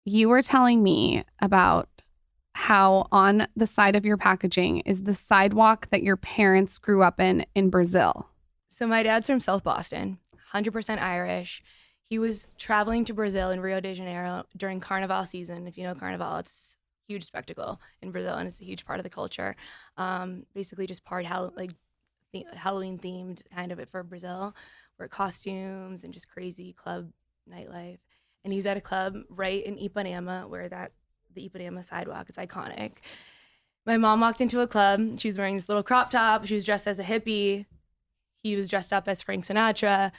you were telling me about how on the side of your packaging is the sidewalk that your parents grew up in Brazil. So my dad's from South Boston, 100% Irish. He was traveling to Brazil in Rio de Janeiro during Carnival season. If you know Carnival, it's a huge spectacle in Brazil, and it's a huge part of the culture. Basically, just Halloween themed kind of it for Brazil, where costumes and just crazy club nightlife. And he was at a club right in Ipanema, where the Ipanema sidewalk is iconic. My mom walked into a club. She was wearing this little crop top. She was dressed as a hippie. He was dressed up as Frank Sinatra.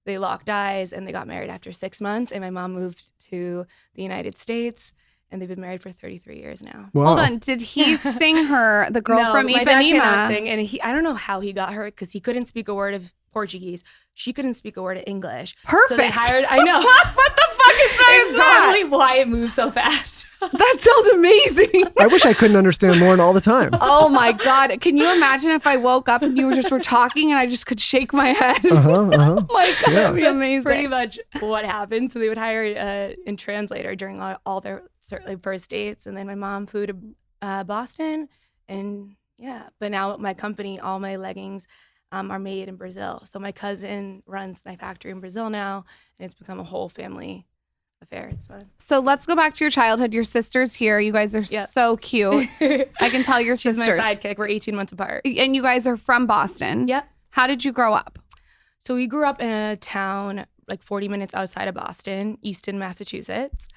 They locked eyes and they got married after 6 months. And my mom moved to the United States, and they've been married for 33 years now. Wow. Hold on. Did he sing her, the girl from Ipanema? My dad cannot sing, and I don't know how he got her because he couldn't speak a word of Portuguese. She couldn't speak a word of English. Perfect. So they hired, I know. What the fuck is that? It's probably why it moves so fast. That sounds amazing. I wish I couldn't understand Lauren all the time. Oh my God. Can you imagine if I woke up and you were talking and I just could shake my head? Oh my God, that'd be amazing. That's pretty much what happened. So they would hire a translator during all their first dates. And then my mom flew to Boston. And yeah, but now my company, all my leggings are made in Brazil. So my cousin runs my factory in Brazil now, and it's become a whole family affair. It's fun. So let's go back to your childhood. Your sister's here. You guys are so cute. I can tell your sisters. She's my sidekick. We're 18 months apart. And you guys are from Boston. Yep. How did you grow up? So we grew up in a town like 40 minutes outside of Boston, Easton, Massachusetts.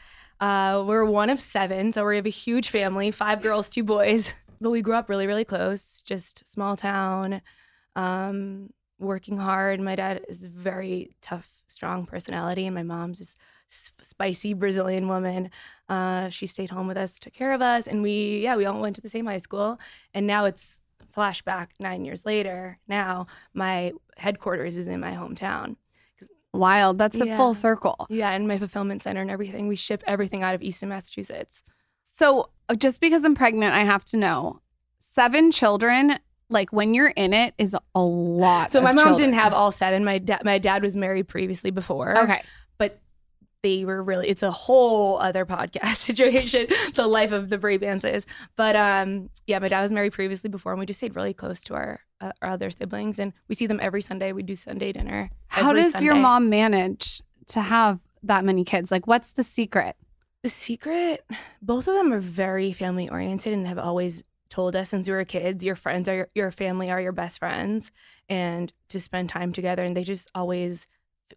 We're one of 7, so we have a huge family, 5 girls, 2 boys. But we grew up really, really close, just small town, working hard. My dad is a very tough, strong personality, and my mom's this spicy Brazilian woman. She stayed home with us, took care of us, and we all went to the same high school. And now it's flashback 9 years later. Now my headquarters is in my hometown. Wild. That's a full circle. Yeah, and my fulfillment center and everything. We ship everything out of Easton, Massachusetts. So just because I'm pregnant, I have to know, 7 children, like when you're in it, is a lot. So my mom children. didn't have all 7. My dad was married previously before. Okay. But they were really, it's a whole other podcast situation, the life of the Brabants. But my dad was married previously before, and we just stayed really close to our other siblings, and we see them every Sunday. We do Sunday dinner. How does your mom manage to have that many kids? Like, what's the secret? The secret, both of them are very family oriented and have always told us since we were kids, your friends are your family are your best friends, and to spend time together. And they just always,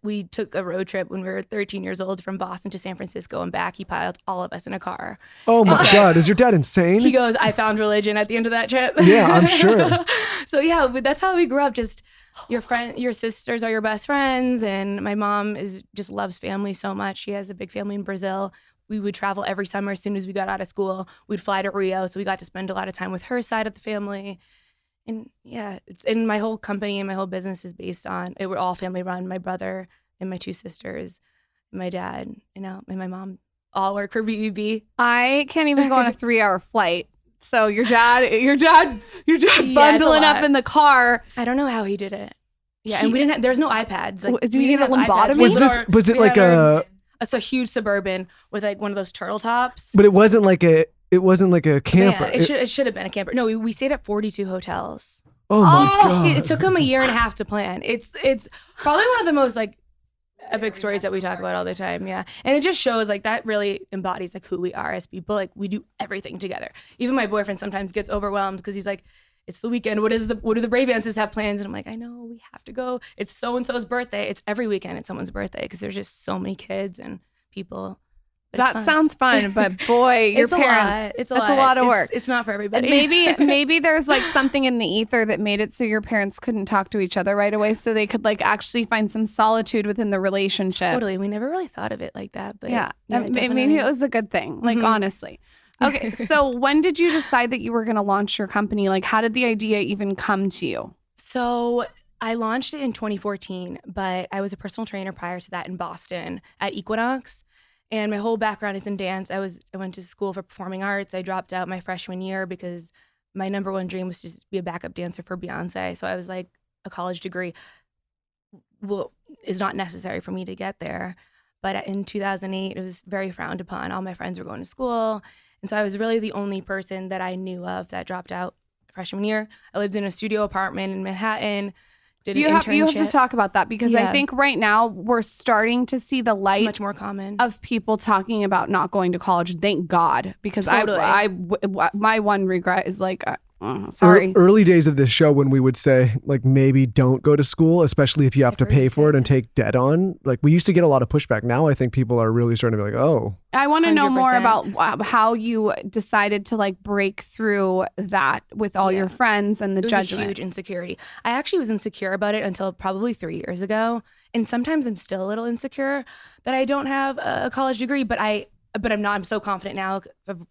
we took a road trip when we were 13 years old from Boston to San Francisco and back. He piled all of us in a car. Oh my God, is your dad insane? He goes, I found religion at the end of that trip. Yeah, I'm sure. So yeah, but that's how we grew up. Just your sisters are your best friends, and my mom just loves family so much. She has a big family in Brazil. We would travel every summer as soon as we got out of school. We'd fly to Rio, so we got to spend a lot of time with her side of the family. And yeah, and my whole company and my whole business is based on it. We're all family run. My brother and my 2 sisters, my dad, and my mom all work for BBB. I can't even go on a 3-hour flight. So your dad bundling up in the car. I don't know how he did it. Yeah, and we didn't have, there's no iPads. Like, did he have a lobotomy? Was it like a? It's a huge Suburban with like one of those turtle tops. But it wasn't like a camper. Yeah, it should have been a camper. No, we stayed at 42 hotels. Oh my God! It took him a year and a half to plan. It's probably one of the most like epic stories that we talk about all the time. Yeah, and it just shows like that really embodies like who we are as people. Like we do everything together. Even my boyfriend sometimes gets overwhelmed because he's like, it's the weekend. What do the Brabants have plans? And I'm like, I know, we have to go. It's so-and-so's birthday. It's every weekend it's someone's birthday because there's just so many kids and people. That sounds fun, but boy, your parents, that's a lot of work. It's not for everybody. Maybe there's like something in the ether that made it so your parents couldn't talk to each other right away, so they could like actually find some solitude within the relationship. Totally. We never really thought of it like that, but yeah maybe it was a good thing. Like honestly. Okay, so when did you decide that you were going to launch your company? Like, how did the idea even come to you? So I launched it in 2014, but I was a personal trainer prior to that in Boston at Equinox. And my whole background is in dance. I went to school for performing arts. I dropped out my freshman year because my number one dream was to just be a backup dancer for Beyonce. So I was like, a college degree is not necessary for me to get there. But in 2008, it was very frowned upon. All my friends were going to school. And so I was really the only person that I knew of that dropped out freshman year. I lived in a studio apartment in Manhattan, did an internship. You have to talk about that because I Yeah. think right now we're starting to see the It's light much more common. of people talking about not going to college. Thank God, because Totally. my one regret is like, sorry. Early days of this show when we would say like maybe don't go to school, especially if you have I've to heard you pay for say it and that. take debt on. Like we used to get a lot of pushback. Now I think people are really starting to be like, oh, I want to know more 100%. about how you decided to like break through that with all your friends and the It was judgment. a huge insecurity. I actually was insecure about it until probably 3 years ago. And sometimes I'm still a little insecure that I don't have a college degree, but I'm not. I'm so confident now of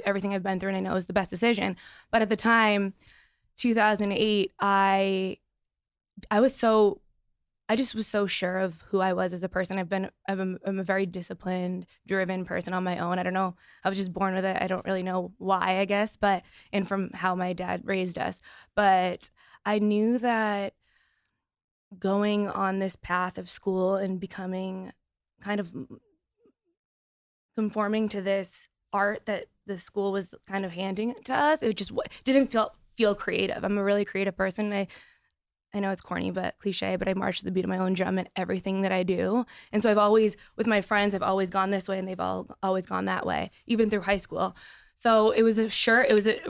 everything I've been through, and I know it's the best decision. But at the time, 2008, I just was so sure of who I was as a person. I'm a very disciplined, driven person on my own. I don't know. I was just born with it. I don't really know why, I guess, and from how my dad raised us. But I knew that going on this path of school and becoming kind of conforming to this art that the school was kind of handing to us, it just didn't feel creative. I'm a really creative person. I know it's corny, but cliche, but I march to the beat of my own drum in everything that I do. And so with my friends, I've always gone this way and they've always gone that way, even through high school. So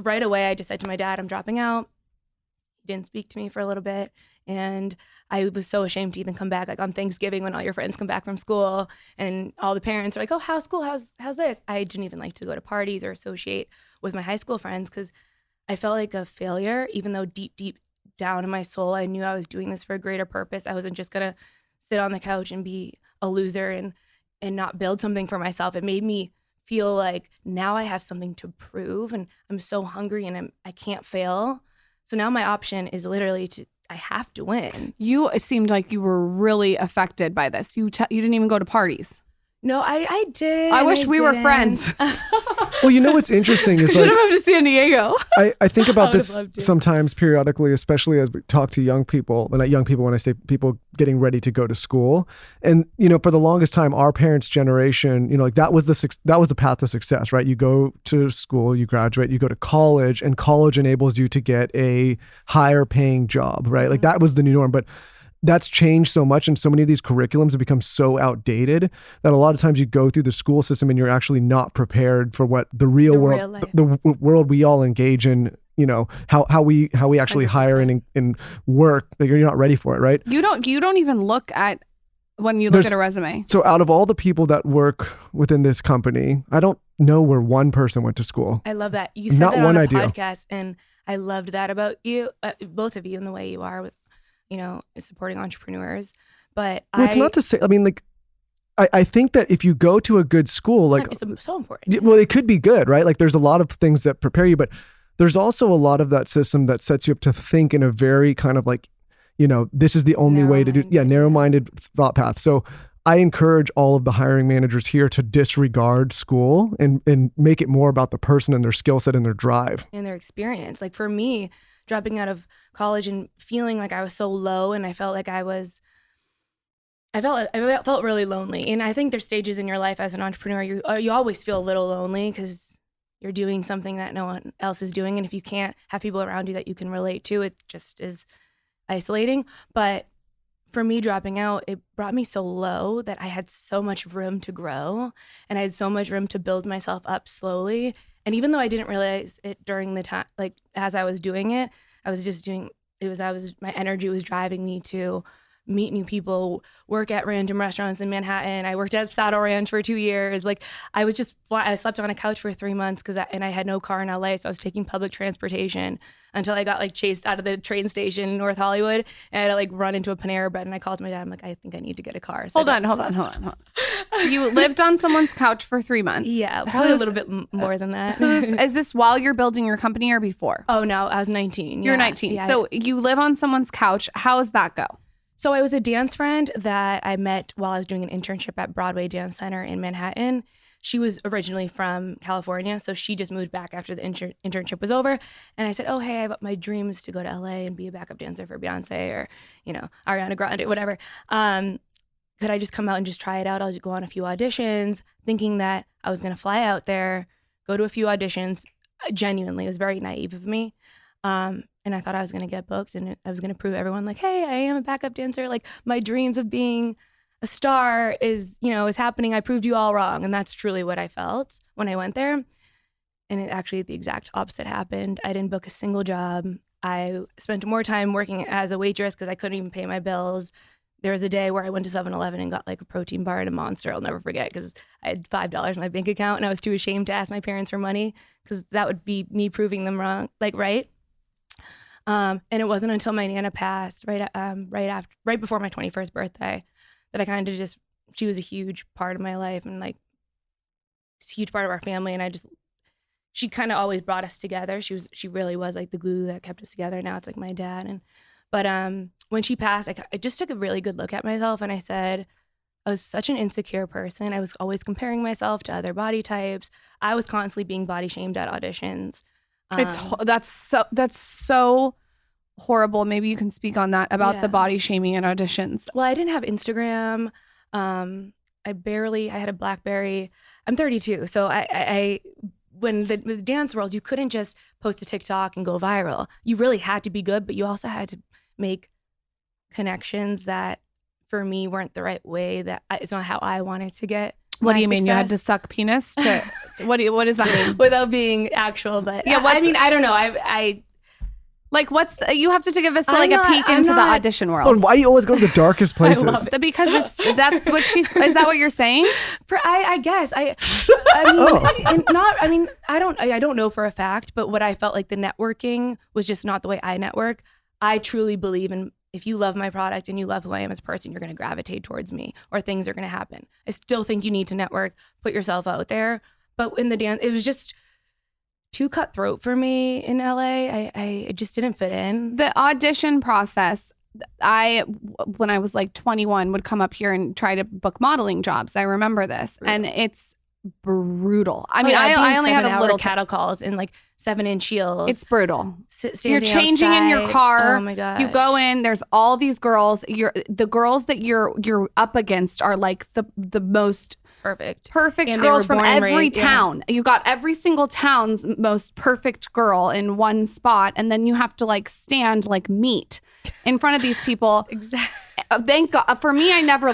right away, I just said to my dad, I'm dropping out. He didn't speak to me for a little bit. And I was so ashamed to even come back, like on Thanksgiving when all your friends come back from school and all the parents are like, oh, how's school? How's this? I didn't even like to go to parties or associate with my high school friends because I felt like a failure, even though deep down in my soul, I knew I was doing this for a greater purpose. I wasn't just gonna sit on the couch and be a loser and not build something for myself. It made me feel like now I have something to prove and I'm so hungry and I can't fail. So now my option is literally I have to win. It seemed like you were really affected by this. You didn't even go to parties. No, I did. I wish we were friends. well, you know what's interesting is Should like have moved to San Diego. I think about would've this loved to. sometimes periodically, especially as we talk to young people, and not young people when I say people getting ready to go to school. And, for the longest time, our parents' generation, like that was the path to success, right? You go to school, you graduate, you go to college, and college enables you to get a higher paying job, right? Like that was the new norm. But that's changed so much, and so many of these curriculums have become so outdated that a lot of times you go through the school system and you're actually not prepared for what the real world, life. the world we all engage in. How we actually hire and work. Like you're not ready for it, right? You don't even look at when you look at a resume. So out of all the people that work within this company, I don't know where one person went to school. I love that. You said Not that one on a idea. podcast, and I loved that about you, both of you, and the way you are with, supporting entrepreneurs. But Well, it's not to say, I mean, like, I think that if you go to a good school, like, it's so important. well, it could be good, right? Like there's a lot of things that prepare you, but there's also a lot of that system that sets you up to think in a very kind of like, this is the only way to do, narrow-minded thought path. So I encourage all of the hiring managers here to disregard school and make it more about the person and their skill set and their drive. And their experience. Like for me, dropping out of college and feeling like I was so low and I felt like I felt really lonely. And I think there's stages in your life as an entrepreneur, you always feel a little lonely because you're doing something that no one else is doing. And if you can't have people around you that you can relate to, it just is isolating. But for me, dropping out, it brought me so low that I had so much room to grow and I had so much room to build myself up slowly. And even though I didn't realize it during the time, like as I was doing it, my energy was driving me to meet new people, work at random restaurants in Manhattan. I worked at Saddle Ranch for 2 years. Like I slept on a couch for 3 months and I had no car in LA. So I was taking public transportation until I got like chased out of the train station in North Hollywood and I had to like run into a Panera Bread and I called my dad. I'm like, I think I need to get a car. So Hold on. You lived on someone's couch for 3 months. Yeah, probably a little bit more than that. Is this while you're building your company or before? Oh, no, I was 19. You're 19. Yeah. So you live on someone's couch. How does that go? So I was a dance friend that I met while I was doing an internship at Broadway Dance Center in Manhattan. She was originally from California, so she just moved back after the internship was over. And I said, oh, hey, my dream is to go to LA and be a backup dancer for Beyonce or, Ariana Grande, whatever. could I just come out and just try it out? I'll just go on a few auditions, thinking that I was going to fly out there, go to a few auditions. Genuinely, it was very naive of me. And I thought I was going to get booked and I was going to prove everyone like, hey, I am a backup dancer. Like my dreams of being a star is happening. I proved you all wrong. And that's truly what I felt when I went there. And it actually, the exact opposite happened. I didn't book a single job. I spent more time working as a waitress because I couldn't even pay my bills. There was a day where I went to 7-Eleven and got like a protein bar and a Monster. I'll never forget because I had $5 in my bank account and I was too ashamed to ask my parents for money because that would be me proving them wrong, like right. And it wasn't until my Nana passed right before my 21st birthday that I kind of just, she was a huge part of my life and like it's a huge part of our family. And she kind of always brought us together. She really was like the glue that kept us together. Now it's like my dad. But when she passed, I just took a really good look at myself and I said, I was such an insecure person. I was always comparing myself to other body types. I was constantly being body shamed at auditions. That's so horrible. Maybe you can speak on that about the body shaming in auditions. Well, I didn't have Instagram. I had a BlackBerry. I'm 32, so I when the dance world, you couldn't just post a TikTok and go viral. You really had to be good, but you also had to make connections that for me weren't the right way. It's not how I wanted to get. What do you mean? You had to suck penis to what does that mean? Without being actual, but yeah, I don't know. I like you have to give us a peek into the audition world. Oh, why do you always go to the darkest places? I love it. Because that's what is that what you're saying? I guess I don't know for a fact, but what I felt like the networking was just not the way I network. I truly believe in if you love my product and you love who I am as a person, you're going to gravitate towards me or things are going to happen. I still think you need to network, put yourself out there. But in the dance, it was just too cutthroat for me in LA. I just didn't fit in. The audition process, when I was like 21, would come up here and try to book modeling jobs. I remember this. Brutal. And it's brutal. I only had a little cattle calls in like 7-inch heels. It's brutal. You're changing outside. In your car. Oh my god! You go in. There's all these girls. The girls that you're up against are like the most perfect and girls from every town. You got every single town's most perfect girl in one spot, and then you have to like stand like meat in front of these people. Exactly. Thank God. For me, I never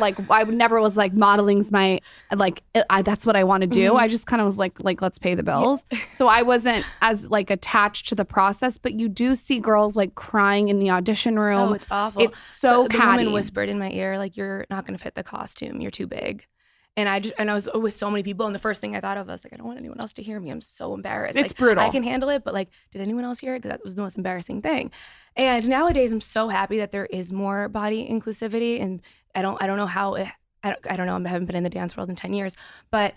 was like modeling's my that's what I want to do. Mm-hmm. I just kind of was like let's pay the bills. Yeah. So I wasn't as like attached to the process. But you do see girls like crying in the audition room. Oh, it's awful. It's so catty. The woman whispered in my ear like, "You're not going to fit the costume. You're too big." And I was with so many people, and the first thing I thought of was like, I don't want anyone else to hear me. I'm so embarrassed. It's brutal. I can handle it, but like, did anyone else hear it? Because that was the most embarrassing thing. And nowadays, I'm so happy that there is more body inclusivity, and I don't know how. I don't know. I haven't been in the dance world in 10 years, but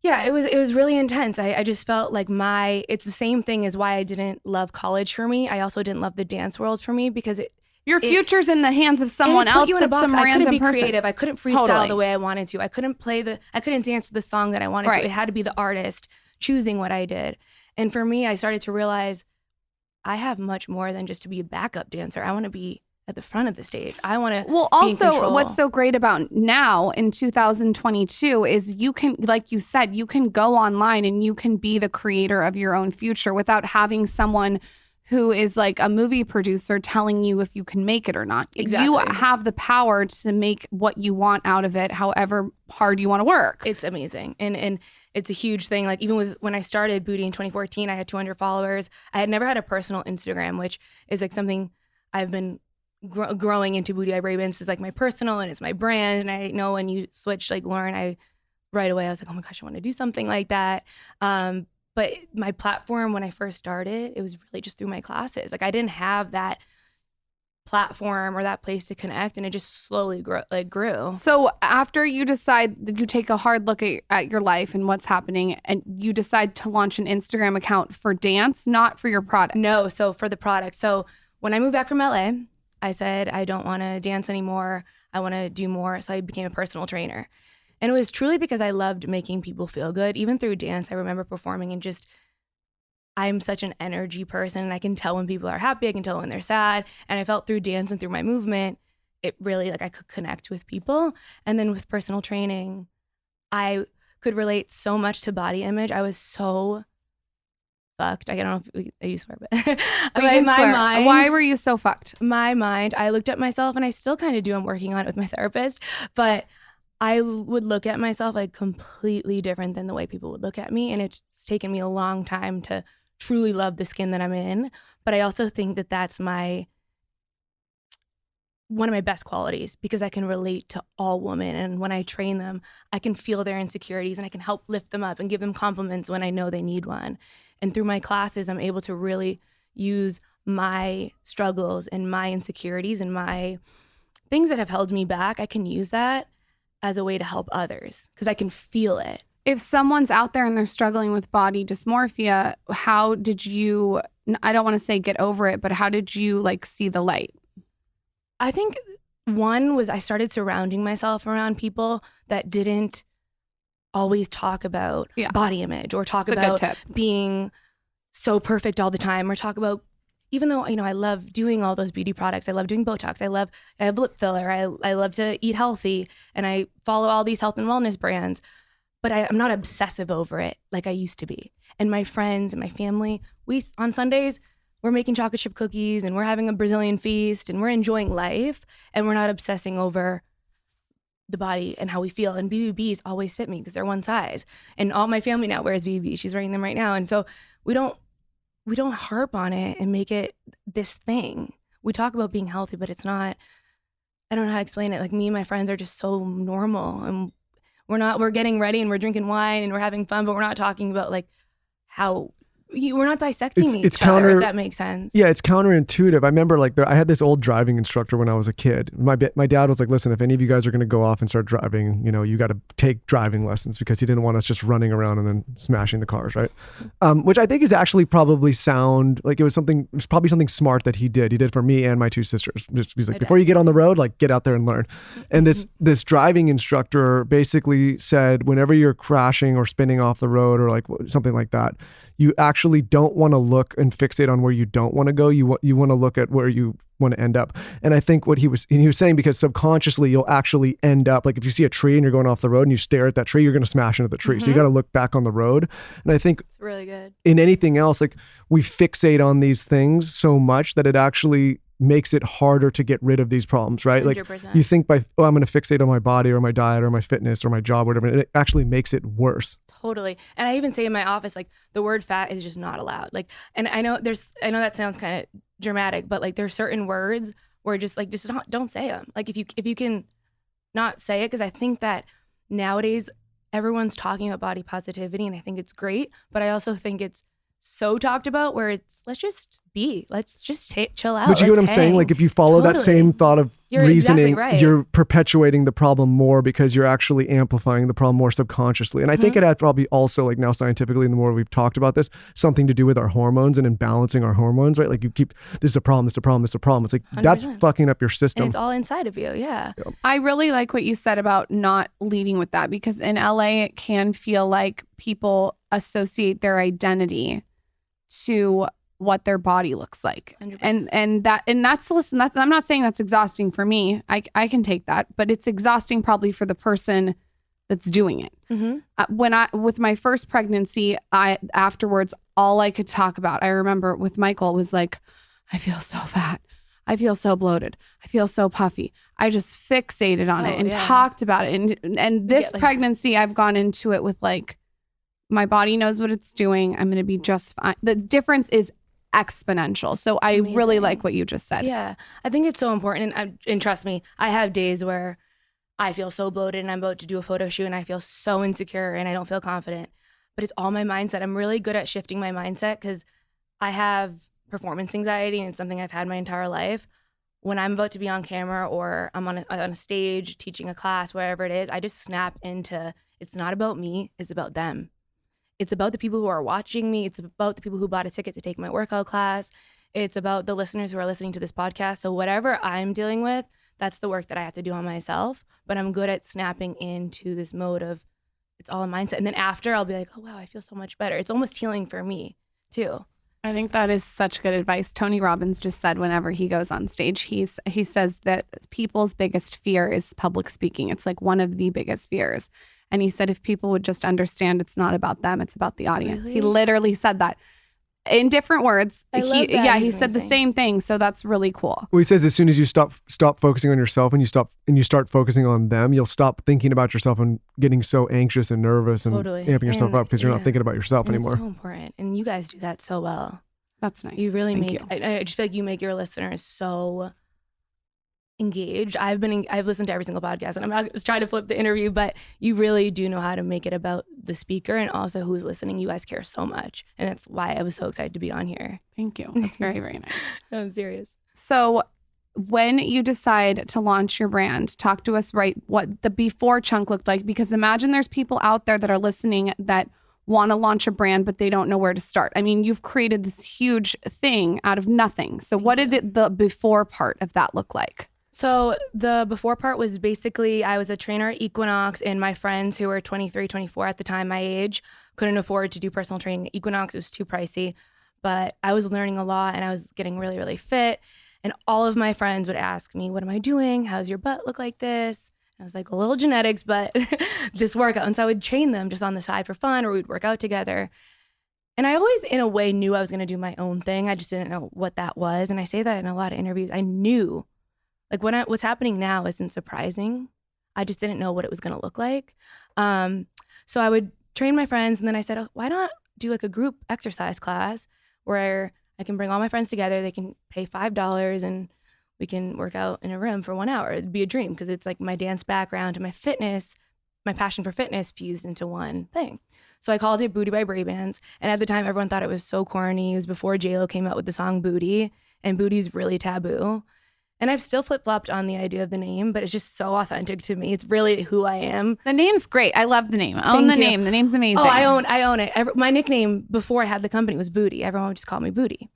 yeah, it was really intense. I just felt like it's the same thing as why I didn't love college for me. I also didn't love the dance world for me because your future's in the hands of someone else. You in a box. Some random I couldn't be person. creative. I couldn't freestyle the way I wanted to. I couldn't dance to the song that I wanted to. It had to be the artist choosing what I did. And for me, I started to realize I have much more than just to be a backup dancer. I want to be at the front of the stage. I want to be in control. What's so great about now in 2022 is you can, like you said, you can go online and you can be the creator of your own future without having someone who is like a movie producer telling you if you can make it or not. Exactly. You have the power to make what you want out of it, however hard you want to work. It's amazing. And it's a huge thing. Like even when I started Booty in 2014, I had 200 followers. I had never had a personal Instagram, which is like something I've been growing into. Booty by Brabants is like my personal and it's my brand. And I know when you switch like Lauren, right away I was like, oh my gosh, I want to do something like that. But my platform when I first started, it was really just through my classes. Like I didn't have that platform or that place to connect, and it just slowly grew. So after you decide that you take a hard look at your life and what's happening, and you decide to launch an Instagram account for dance, not for your product. No, so for the product. So when I moved back from LA, I said, I don't want to dance anymore. I want to do more. So I became a personal trainer. And it was truly because I loved making people feel good. Even through dance, I remember performing and just, I'm such an energy person. And I can tell when people are happy. I can tell when they're sad. And I felt through dance and through my movement, it really, like, I could connect with people. And then with personal training, I could relate so much to body image. I was so fucked. I don't know if I swear, but my mind. Why were you so fucked? My mind, I looked at myself, and I still kind of do. I'm working on it with my therapist, but I would look at myself like completely different than the way people would look at me. And it's taken me a long time to truly love the skin that I'm in. But I also think that that's one of my best qualities, because I can relate to all women. And when I train them, I can feel their insecurities, and I can help lift them up and give them compliments when I know they need one. And through my classes, I'm able to really use my struggles and my insecurities and my things that have held me back. I can use that as a way to help others, because I can feel it. If someone's out there and they're struggling with body dysmorphia, how did you, I don't want to say get over it, but how did you like see the light? I think one was I started surrounding myself around people that didn't always talk about body image, or talk about being so perfect all the time, or talk about, even though, I love doing all those beauty products. I love doing Botox. I have lip filler. I love to eat healthy, and I follow all these health and wellness brands, but I'm not obsessive over it like I used to be. And my friends and my family, on Sundays, we're making chocolate chip cookies, and we're having a Brazilian feast, and we're enjoying life, and we're not obsessing over the body and how we feel. And BBBs always fit me because they're one size. And all my family now wears BBBs. She's wearing them right now. And so we don't harp on it and make it this thing. We talk about being healthy, but it's not, I don't know how to explain it. Like, me and my friends are just so normal, and we're getting ready, and we're drinking wine, and we're having fun, but we're not talking about like how we're not dissecting each other, if that makes sense. Yeah, it's counterintuitive. I remember I had this old driving instructor when I was a kid. My dad was like, listen, if any of you guys are going to go off and start driving, you got to take driving lessons, because he didn't want us just running around and then smashing the cars, right? Which I think is actually probably sound, like it was probably something smart that he did. He did for me and my two sisters. He's like, before you get on the road, like, get out there and learn. And this driving instructor basically said, whenever you're crashing or spinning off the road or like something like that, you actually don't want to look and fixate on where you don't want to go. You want to look at where you want to end up. And I think what he was saying, because subconsciously you'll actually end up, like if you see a tree and you're going off the road and you stare at that tree, you're going to smash into the tree. So you got to look back on the road. And I think it's really good. In anything else, like, we fixate on these things so much that it actually makes it harder to get rid of these problems, right? 100%. Like, you think I'm going to fixate on my body or my diet or my fitness or my job, or whatever, and it actually makes it worse. Totally. And I even say in my office, like, the word fat is just not allowed. Like, and I know that sounds kind of dramatic, but like, there's certain words where just don't say them. Like, if you can not say it, because I think that nowadays everyone's talking about body positivity, and I think it's great, but I also think it's so talked about where it's, let's just chill out. But you get what I'm saying? Like, if you follow that same thought of reasoning, exactly right. You're perpetuating the problem more, because you're actually amplifying the problem more subconsciously. And I think it had probably also, like, now scientifically, the more we've talked about this, something to do with our hormones and imbalancing our hormones, right? Like, you keep, this is a problem, this is a problem, this is a problem. It's like, 100%. That's fucking up your system. And it's all inside of you, yeah. I really like what you said about not leading with that, because in LA, it can feel like people associate their identity to what their body looks like. 100%. And that's I'm not saying that's exhausting for me. I can take that, but it's exhausting probably for the person that's doing it. With my first pregnancy, afterwards, all I could talk about, I remember with Michael, was like, I feel so fat. I feel so bloated. I feel so puffy. I just fixated on it and talked about it. And this pregnancy, I've gone into it with like, my body knows what it's doing. I'm going to be just fine. The difference is exponential. So I really like what you just said. Yeah, I think it's so important. And trust me, I have days where I feel so bloated and I'm about to do a photo shoot and I feel so insecure and I don't feel confident. But it's all my mindset. I'm really good at shifting my mindset because I have performance anxiety, and it's something I've had my entire life. When I'm about to be on camera or I'm on a stage teaching a class, wherever it is, I just snap into, it's not about me, it's about them. It's about the people who are watching me. It's about the people who bought a ticket to take my workout class. It's about the listeners who are listening to this podcast. So whatever I'm dealing with, that's the work that I have to do on myself. But I'm good at snapping into this mode of, it's all a mindset. And then after, I'll be like, oh, wow, I feel so much better. It's almost healing for me too. I think that is such good advice. Tony Robbins just said whenever he goes on stage, he says that people's biggest fear is public speaking. It's like one of the biggest fears. And he said if people would just understand it's not about them, it's about the audience. Really? He literally said that in different words. I love that. Yeah, He's he said the amazing. same thing. So that's really cool. Well, he says as soon as you stop focusing on yourself and you start focusing on them, you'll stop thinking about yourself and getting so anxious and nervous and Totally. amping yourself And, up because you're not yeah. thinking about yourself And anymore. It's so important. And you guys do that so well. That's nice. You really Thank make, you. I just feel like you make your listeners so engaged. I've listened to every single podcast, and I'm not just trying to flip the interview, but you really do know how to make it about the speaker and also who's listening. You guys care so much. And that's why I was so excited to be on here. Thank you. That's very, very nice. No, I'm serious. So when you decide to launch your brand, talk to us what the before chunk looked like, because imagine there's people out there that are listening that want to launch a brand, but they don't know where to start. I mean, you've created this huge thing out of nothing. So what did the before part of that look like? So the before part was basically I was a trainer at Equinox, and my friends who were 23, 24 at the time, my age, couldn't afford to do personal training at Equinox. It was too pricey, but I was learning a lot and I was getting really, really fit. And all of my friends would ask me, what am I doing? How's your butt look like this? And I was like, a little genetics, but this workout. And so I would train them just on the side for fun, or we'd work out together. And I always, in a way, knew I was going to do my own thing. I just didn't know what that was. And I say that in a lot of interviews. I knew, like, what's happening now isn't surprising. I just didn't know what it was going to look like. So I would train my friends, and then I said, oh, why not do like a group exercise class where I can bring all my friends together. They can pay $5 and we can work out in a room for 1 hour. It'd be a dream because it's like my dance background and my fitness, my passion for fitness fused into one thing. So I called it Booty by Brabants. And at the time, everyone thought it was so corny. It was before J-Lo came out with the song Booty, and Booty's really taboo. And I've still flip-flopped on the idea of the name, but it's just so authentic to me. It's really who I am. The name's great. I love the name. Own Thank the you. name. The name's amazing. Oh, I own it. My nickname before I had the company was Booty. Everyone would just call me Booty.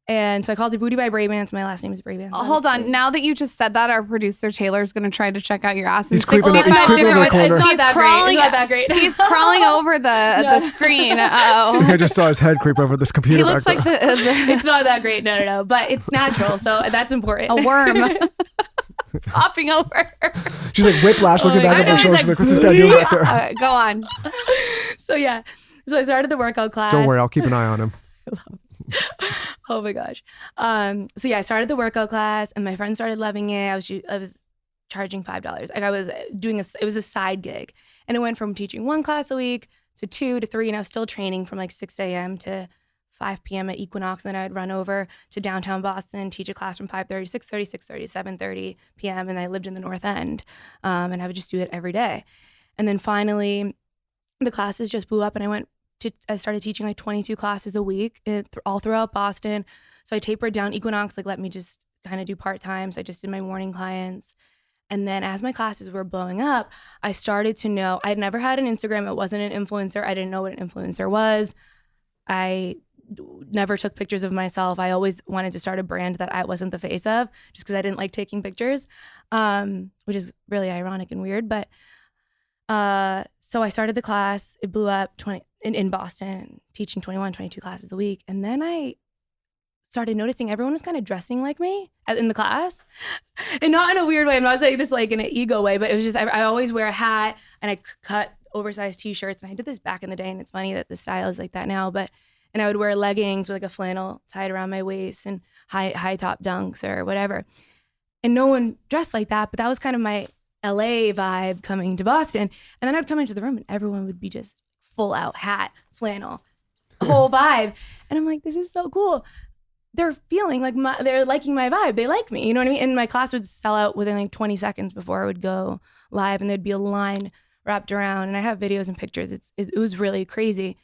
And so I called it Booty by Brabants. My last name is Brabants. Hold on. Now that you just said that, our producer Taylor's going to try to check out your ass. He's creeping over the corner. It's not that great. He's crawling over the screen. Uh-oh. I just saw his head creep over this computer. He looks back like there. It's not that great. No. But it's natural. So that's important. a worm popping over. She's like whiplash looking back I at know, her shoulder. he's She's like, like, what's this guy doing back there? Go on. So yeah. So I started the workout class. Don't worry, I'll keep an eye on him. Oh my gosh. So yeah, I started the workout class and my friends started loving it. I was charging $5. Like I was doing it was a side gig. And it went from teaching 1 class a week to 2 to 3. And I was still training from like 6 a.m. to 5 p.m. at Equinox. And then I'd run over to downtown Boston, teach a class from 5:30 to 6:30, 6:30, 7:30 p.m. And I lived in the North End. And I would just do it every day. And then finally, the classes just blew up and I started teaching like 22 classes a week all throughout Boston. So I tapered down. Equinox, like, let me just kind of do part-time. So I just did my morning clients. And then as my classes were blowing up, I started to know, I'd never had an Instagram. It wasn't an influencer. I didn't know what an influencer was. I never took pictures of myself. I always wanted to start a brand that I wasn't the face of just because I didn't like taking pictures, which is really ironic and weird. But so I started the class. It blew up in Boston, teaching 21, 22 classes a week. And then I started noticing everyone was kind of dressing like me in the class. And not in a weird way. I'm not saying this like in an ego way, but it was just, I always wear a hat and I cut oversized t-shirts. And I did this back in the day. And it's funny that the style is like that now, and I would wear leggings with like a flannel tied around my waist and high top dunks or whatever. And no one dressed like that, but that was kind of my LA vibe coming to Boston. And then I'd come into the room and everyone would be just full out hat, flannel, whole vibe. And I'm like, this is so cool. They're feeling like they're liking my vibe. They like me, you know what I mean? And my class would sell out within like 20 seconds before I would go live, and there'd be a line wrapped around. And I have videos and pictures. It was really crazy.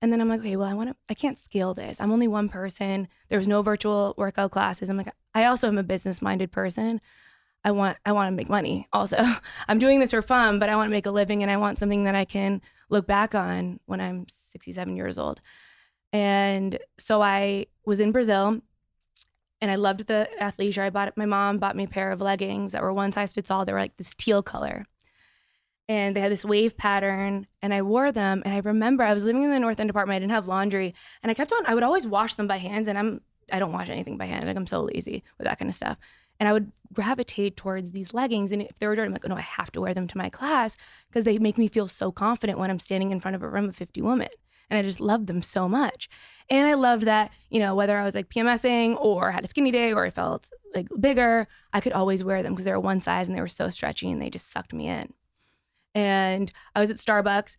And then I'm like, okay, well, I can't scale this. I'm only one person. There was no virtual workout classes. I'm like, I also am a business-minded person. I want to make money also. I'm doing this for fun, but I want to make a living, and I want something that I can look back on when I'm 67 years old. And so I was in Brazil and I loved the athleisure. My mom bought me a pair of leggings that were one size fits all. They were like this teal color. and they had this wave pattern, and I wore them. And I remember I was living in the North End apartment. I didn't have laundry, and I would always wash them by hands, and I don't wash anything by hand. Like, I'm so lazy with that kind of stuff. And I would gravitate towards these leggings, and if they were dirty, I'm like, oh, no, I have to wear them to my class because they make me feel so confident when I'm standing in front of a room of 50 women. And I just loved them so much. And I loved that, whether I was like PMSing or had a skinny day or I felt like bigger, I could always wear them because they were one size and they were so stretchy and they just sucked me in. And I was at Starbucks,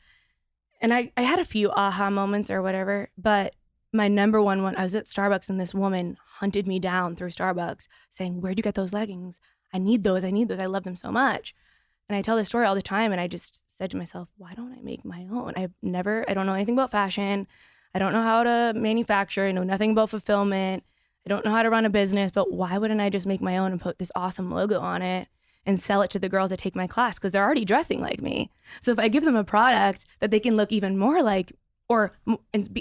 and I had a few aha moments or whatever, but my number one, I was at Starbucks and this woman hunted me down through Starbucks saying, where'd you get those leggings? I need those. I love them so much. And I tell this story all the time, and I just said to myself, why don't I make my own? I don't know anything about fashion. I don't know how to manufacture. I know nothing about fulfillment. I don't know how to run a business, but why wouldn't I just make my own and put this awesome logo on it and sell it to the girls that take my class? Because they're already dressing like me. So if I give them a product that they can look even more like, or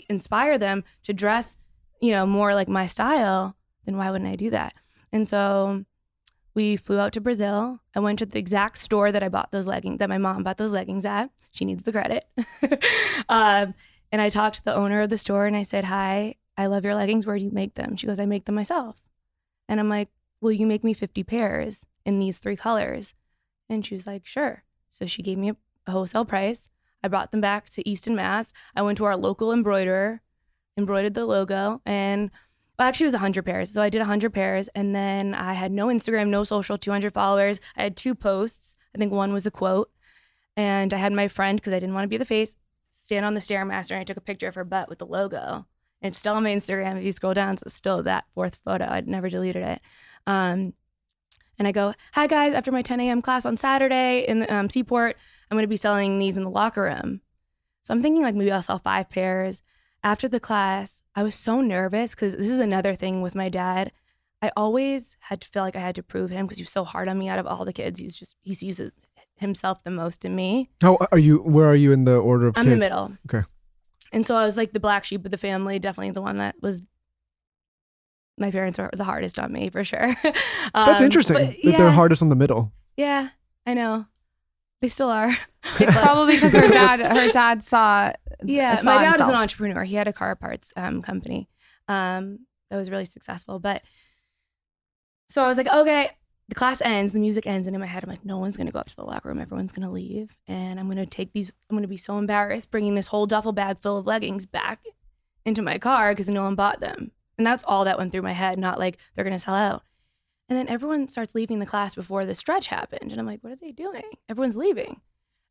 inspire them to dress, more like my style, then why wouldn't I do that? And so we flew out to Brazil. I went to the exact store that that my mom bought those leggings at. She needs the credit. And I talked to the owner of the store and I said, hi, I love your leggings. Where do you make them? She goes, I make them myself. And I'm like, will you make me 50 pairs in these 3 colors? And she was like, sure. So she gave me a wholesale price. I brought them back to Easton, Mass. I went to our local embroiderer, embroidered the logo, and actually it was 100 pairs. So I did 100 pairs, and then I had no Instagram, no social, 200 followers. I had 2 posts. I think one was a quote. And I had my friend, because I didn't want to be the face, stand on the Stairmaster, and I took a picture of her butt with the logo. And it's still on my Instagram. If you scroll down, so it's still that 4th photo. I'd never deleted it. And I go, hi guys, after my 10 a.m. class on Saturday in the Seaport, I'm going to be selling these in the locker room. So I'm thinking like maybe I'll sell 5 pairs. After the class, I was so nervous because this is another thing with my dad. I always had to feel like I had to prove him because he was so hard on me out of all the kids. He sees himself the most in me. Where are you in the order of kids? I'm the middle. Okay. And so I was like the black sheep of the family, definitely the one that was, my parents were the hardest on me for sure. That's interesting. Yeah, they're hardest on the middle. Yeah, I know. They still are. It's probably because her dad saw. Yeah, my dad was an entrepreneur. He had a car parts company that was really successful. But so I was like, okay, the class ends, the music ends, and in my head, I'm like, no one's gonna go up to the locker room. Everyone's gonna leave, and I'm gonna take these. I'm gonna be so embarrassed bringing this whole duffel bag full of leggings back into my car because no one bought them. And that's all that went through my head. Not like they're gonna sell out. And then everyone starts leaving the class before the stretch happened. And I'm like, what are they doing? Everyone's leaving.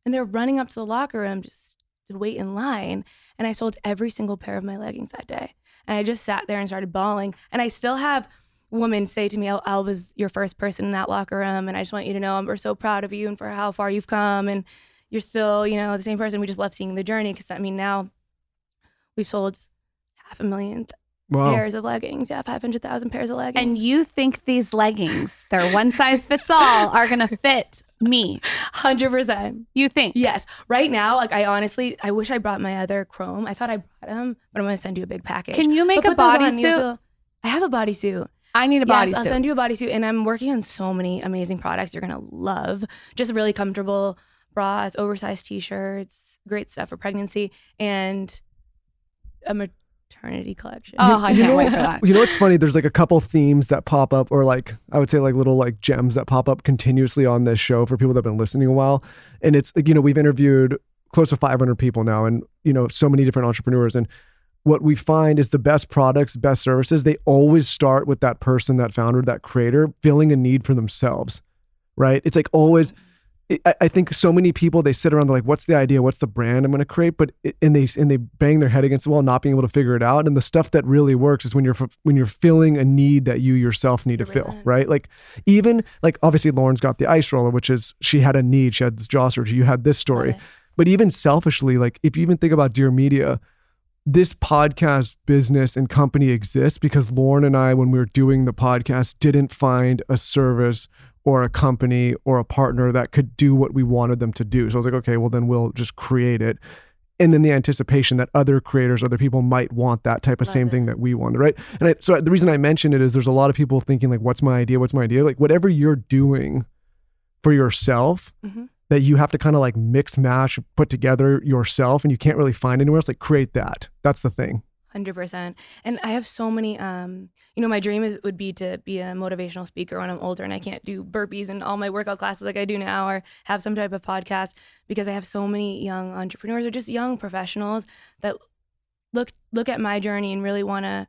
And they're running up to the locker room just to wait in line. And I sold every single pair of my leggings that day. And I just sat there and started bawling. And I still have women say to me, I was your first person in that locker room. And I just want you to know we're so proud of you and for how far you've come. And you're still, the same person. We just love seeing the journey. Because now we've sold 500,000 pairs of leggings. Yeah, 500,000 pairs of leggings. And you think these leggings, they're one size fits all, are going to fit me? 100%. You think? Yes. Right now, like I wish I brought my other chrome. I thought I brought them, but I'm going to send you a big package. Can you make a bodysuit? I have a bodysuit. I need a bodysuit. I'll send you a bodysuit. And I'm working on so many amazing products you're going to love. Just really comfortable bras, oversized t-shirts, great stuff for pregnancy, and a maternity collection. Oh, I can't wait for that. You know what's funny? There's like a couple themes that pop up, or like I would say like little like gems that pop up continuously on this show for people that have been listening a while. And it's, we've interviewed close to 500 people now, and so many different entrepreneurs. And what we find is the best products, best services, they always start with that person, that founder, that creator feeling a need for themselves, right? It's like always, I think so many people, they sit around, they're like, what's the idea? What's the brand I'm going to create? But and they bang their head against the wall, not being able to figure it out. And the stuff that really works is when you're filling a need that you yourself need to fill, right? Like even like obviously Lauren's got the ice roller, which is she had a need, she had this jaw surgery, you had this story. But even selfishly, like if you even think about Dear Media, this podcast business and company exists because Lauren and I, when we were doing the podcast, didn't find a service or a company or a partner that could do what we wanted them to do. So I was like, okay, well then we'll just create it. And then the anticipation that other creators, other people might want that type of same thing that we wanted, right? And so the reason I mention it is there's a lot of people thinking like, what's my idea? What's my idea? Like whatever you're doing for yourself, that you have to kind of like mix, mash, put together yourself, and you can't really find anywhere else. Like create that. That's the thing. 100%. And I have so many, my dream would be to be a motivational speaker when I'm older and I can't do burpees and all my workout classes like I do now, or have some type of podcast, because I have so many young entrepreneurs or just young professionals that look at my journey and really want to,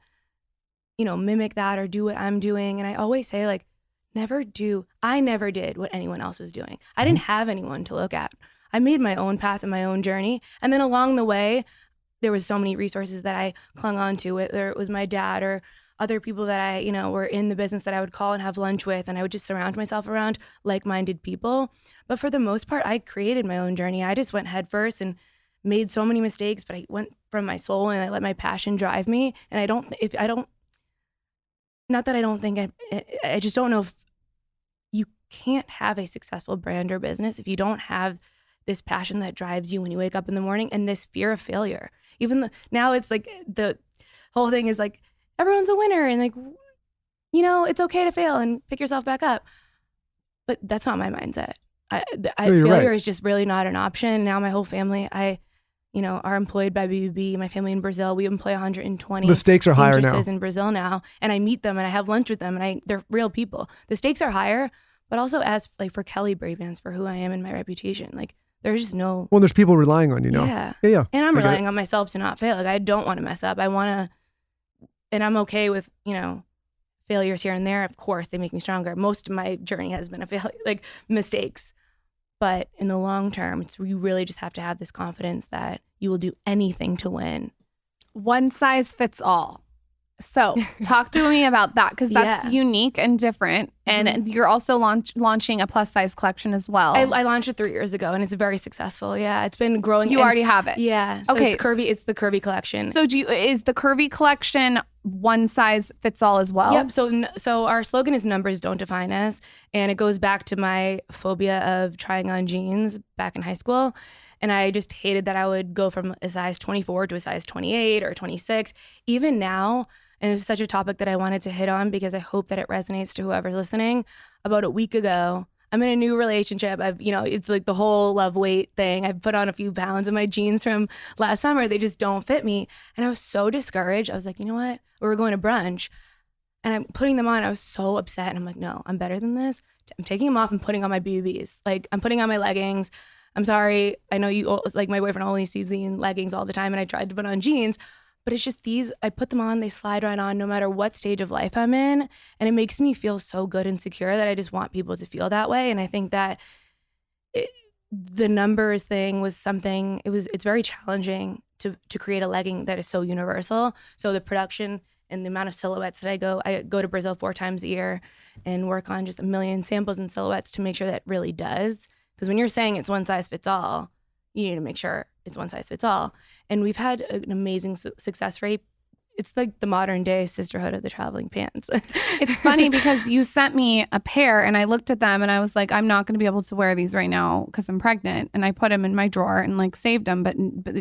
mimic that or do what I'm doing. And I always say, like, I never did what anyone else was doing. I didn't have anyone to look at. I made my own path and my own journey. And then along the way, there was so many resources that I clung on to, whether it was my dad or other people that I, were in the business that I would call and have lunch with, and I would just surround myself around like-minded people. But for the most part, I created my own journey. I just went headfirst and made so many mistakes, but I went from my soul and I let my passion drive me. And I just don't know if you can't have a successful brand or business if you don't have this passion that drives you when you wake up in the morning, and this fear of failure. Now it's like the whole thing is like everyone's a winner and like, it's okay to fail and pick yourself back up. But that's not my mindset. Failure is just really not an option. Now my whole family, are employed by BBB. My family in Brazil, we employ 120. The stakes are higher now. In Brazil now, and I meet them and I have lunch with them, and they're real people. The stakes are higher, but also as like for Kelly Brabants, for who I am and my reputation, like there's just no. Well, there's people relying on you now. Yeah. And I'm relying on myself to not fail. Like I don't want to mess up. I want to, and I'm okay with failures here and there. Of course, they make me stronger. Most of my journey has been a failure, like mistakes. But in the long term, you really just have to have this confidence that you will do anything to win. One size fits all. So talk to me about that, because that's unique and different. And you're also launching a plus size collection as well. I launched it 3 years ago and it's very successsul. Yeah, it's been growing. You already have it. Yeah. So okay. It's curvy. It's the curvy collection. So is the curvy collection one size fits all as well? Yep. So our slogan is numbers don't define us. And it goes back to my phobia of trying on jeans back in high school. And I just hated that I would go from a size 24 to a size 28 or 26. Even now, and it's such a topic that I wanted to hit on because I hope that it resonates to whoever's listening. About a week ago, I'm in a new relationship. It's like the whole love weight thing. I've put on a few pounds and my jeans from last summer, they just don't fit me. And I was so discouraged. I was like, you know what? We were going to brunch and I'm putting them on. I was so upset. And I'm like, no, I'm better than this. I'm taking them off and putting on my BBs. Like I'm putting on my leggings. I'm sorry. I know like my boyfriend only sees me in leggings all the time and I tried to put on jeans. But it's just these, I put them on, they slide right on no matter what stage of life I'm in. And it makes me feel so good and secure that I just want people to feel that way. And I think that the numbers thing was something, it's very challenging to create a legging that is so universal. So the production and the amount of silhouettes that I go to Brazil 4 times a year and work on just a million samples and silhouettes to make sure that it really does. Because when you're saying it's one size fits all, you need to make sure it's one size fits all. And we've had an amazing success rate. It's like the modern day sisterhood of the traveling pants. It's funny because you sent me a pair and I looked at them and I was like, I'm not going to be able to wear these right now because I'm pregnant. And I put them in my drawer and like saved them. But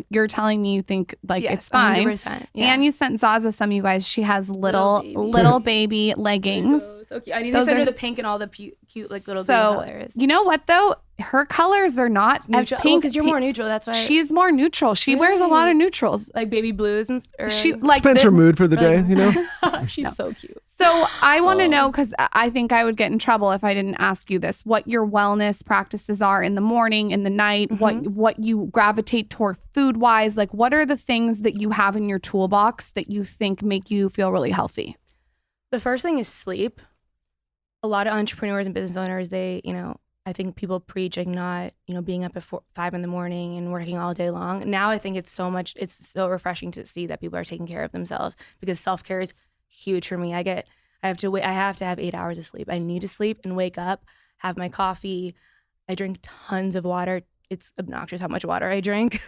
you're telling me you think like it's fine. 100%, yeah. And you sent Zaza some, you guys. She has little baby leggings. So cute. I need to send her the pink and all the cute like little green colors. You know what though? Her colors are not neutral. As pink. Because you're more neutral. That's why she's more neutral. She wears a lot of neutrals, like baby blues and she like depends her mood for the day. She's so cute. So I want to know, because I think I would get in trouble if I didn't ask you this, what your wellness practices are in the morning, in the night, what you gravitate toward food wise. Like, what are the things that you have in your toolbox that you think make you feel really healthy? The first thing is sleep. A lot of entrepreneurs and business owners, I think people preach like not, being up at 5 in the morning and working all day long. Now I think it's so refreshing to see that people are taking care of themselves, because self-care is huge for me. I have to have 8 hours of sleep. I need to sleep and wake up, have my coffee. I drink tons of water. It's obnoxious how much water I drink.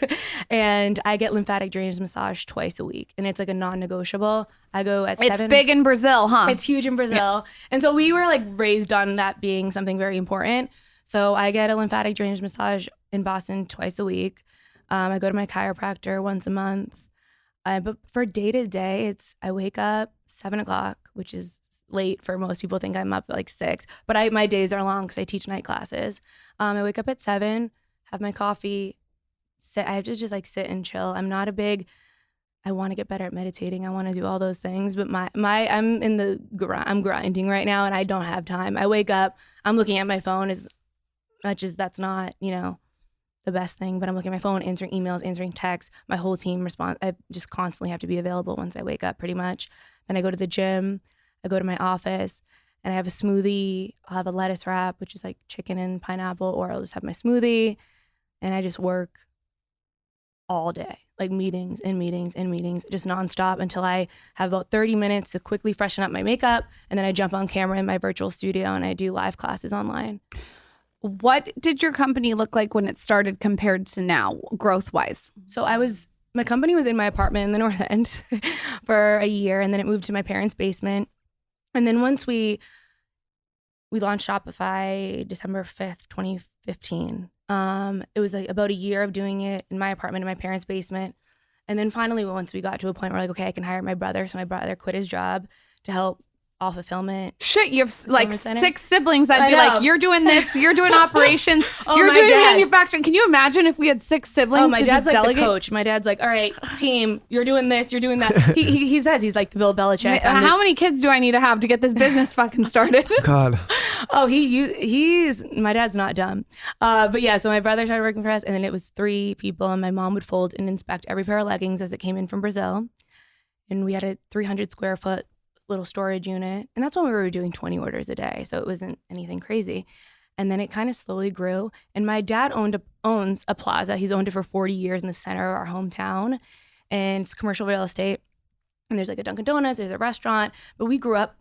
And I get lymphatic drainage massage twice a week. And it's like a non-negotiable. I go at 7. It's big in Brazil, huh? It's huge in Brazil. Yeah. And so we were like raised on that being something very important. So I get a lymphatic drainage massage in Boston twice a week. I go to my chiropractor once a month. But for day to day, I wake up 7 o'clock, which is late for most people. Think I'm up at like 6, but my days are long because I teach night classes. I wake up at 7, have my coffee, I have to just like sit and chill. I'm not a big, I want to get better at meditating. I want to do all those things, but I'm grinding right now and I don't have time. I wake up, I'm looking at my phone as much as that's not, the best thing, but I'm looking at my phone, answering emails, answering texts. My whole team responds. I just constantly have to be available once I wake up pretty much. Then I go to the gym, I go to my office and I have a smoothie. I'll have a lettuce wrap, which is like chicken and pineapple, or I'll just have my smoothie and I just work all day, like meetings and meetings and meetings, just nonstop until I have about 30 minutes to quickly freshen up my makeup. And then I jump on camera in my virtual studio and I do live classes online. What did your company look like when it started compared to now, growth-wise? So my company was in my apartment in the North End for a year, and then it moved to my parents' basement. And then once we launched Shopify December 5th, 2015. It was like about a year of doing it in my apartment in my parents' basement. And then finally, once we got to a point where like, okay, I can hire my brother. So my brother quit his job to help all fulfillment. Shit, you have like 6 siblings. I'd be like, you're doing this, you're doing operations, Oh, you're my doing dad. manufacturing. Can you imagine if we had 6 siblings? Oh, my to dad's just like delegate? the coach. My dad's like, all right, team, you're doing this, you're doing that. He says he's like the Bill Belichick. How many kids do I need to have to get this business fucking started? God. Oh, he's my dad's not dumb. But yeah, so my brother started working for us, and then it was 3 people, and my mom would fold and inspect every pair of leggings as it came in from Brazil. And we had a 300 square foot little storage unit, and that's when we were doing 20 orders a day, so it wasn't anything crazy. And then it kind of slowly grew, and my dad owns a plaza. He's owned it for 40 years in the center of our hometown, and it's commercial real estate, and there's like a Dunkin' Donuts, there's a restaurant, but we grew up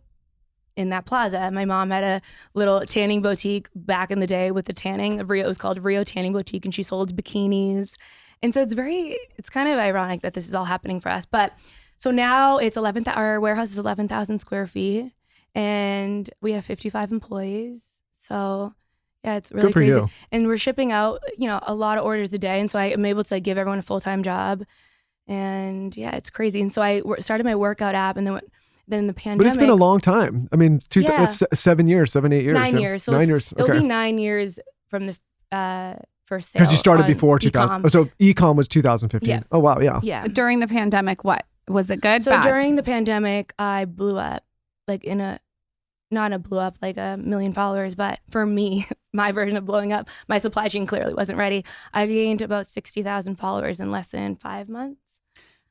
in that plaza. My mom had a little tanning boutique back in the day with the tanning. It was called Rio Tanning Boutique, and she sold bikinis. And so it's kind of ironic that this is all happening for us. But so now it's our warehouse is 11,000 square feet, and we have 55 employees. So yeah, it's really Good for crazy. you. And we're shipping out, a lot of orders a day. And so I am able to give everyone a full-time job. And yeah, it's crazy. And so I started my workout app, and then the pandemic. But it's been a long time. I mean, it's 7 years, 8 years. 9 years. So 9 years. It'll Okay. be 9 years from the first sale. Because you started on before 2000. e-com. Oh, so e-com was 2015. Yeah. Oh, wow. Yeah. Yeah. During the pandemic, what? Was it good? So Bad? during the pandemic, I blew up, like blew up like 1 million followers, but for me, my version of blowing up, my supply chain clearly wasn't ready. I gained about 60,000 followers in less than 5 months.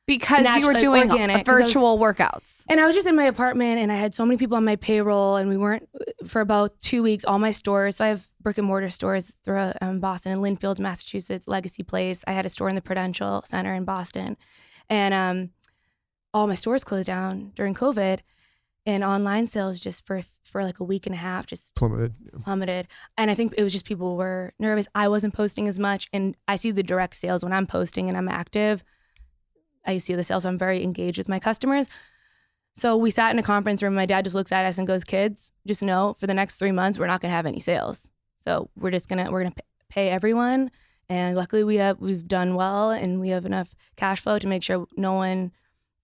Because you were doing organic, 'cause virtual workouts. And I was just in my apartment, and I had so many people on my payroll, and we weren't for about 2 weeks. All my stores, so I have brick and mortar stores throughout Boston and Linfield, Massachusetts, Legacy Place. I had a store in the Prudential Center in Boston, and all my stores closed down during COVID, and online sales just for like a week and a half just plummeted. And I think it was just people were nervous. I wasn't posting as much, and I see the direct sales when I'm posting and I'm active. I see the sales, so I'm very engaged with my customers. So we sat in a conference room. My dad just looks at us and goes, "Kids, just know for the next 3 months we're not going to have any sales. So we're gonna pay everyone." And luckily we've done well, and we have enough cash flow to make sure no one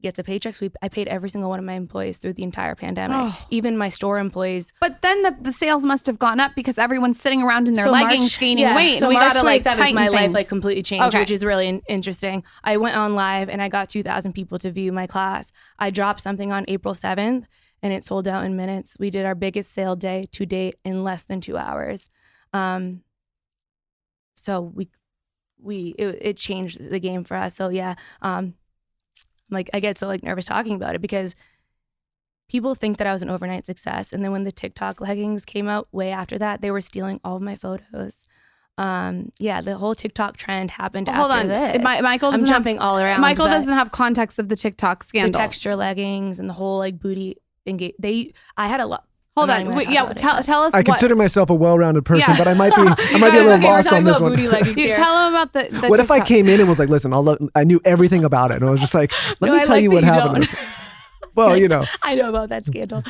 gets a paycheck. So I paid every single one of my employees through the entire pandemic, even my store employees. But then the sales must have gone up because everyone's sitting around in their So leggings gaining weight. So and we March gotta like 27th, tighten my life things. like completely changed, Okay. which is really interesting. I went on live and I got 2,000 people to view my class. I dropped something on April 7th and it sold out in minutes. We did our biggest sale day to date in less than 2 hours. So it changed the game for us. So yeah, like I get so like nervous talking about it because people think that I was an overnight success. And then when the TikTok leggings came out way after that, they were stealing all of my photos. Yeah, the whole TikTok trend happened Hold after on. this. Michael I'm doesn't jumping all around. Michael but doesn't have context of the TikTok the scandal. texture leggings and the whole like booty I had a lot. Hold I'm not on. even Wait, gonna yeah, talk about it, tell us I what. consider myself a well-rounded person, Yeah. but I might be a little Okay, we're lost talking on this about one. booty leggings You here. tell him about the What if I TikTok. came in and was like, "Listen, I knew everything about it," and I was just like, "Let No, me I tell like you that what you happened." don't. Well, I know about that scandal.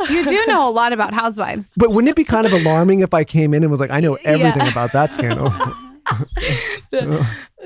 You do know a lot about housewives. But wouldn't it be kind of alarming if I came in and was like, "I know everything about that scandal"?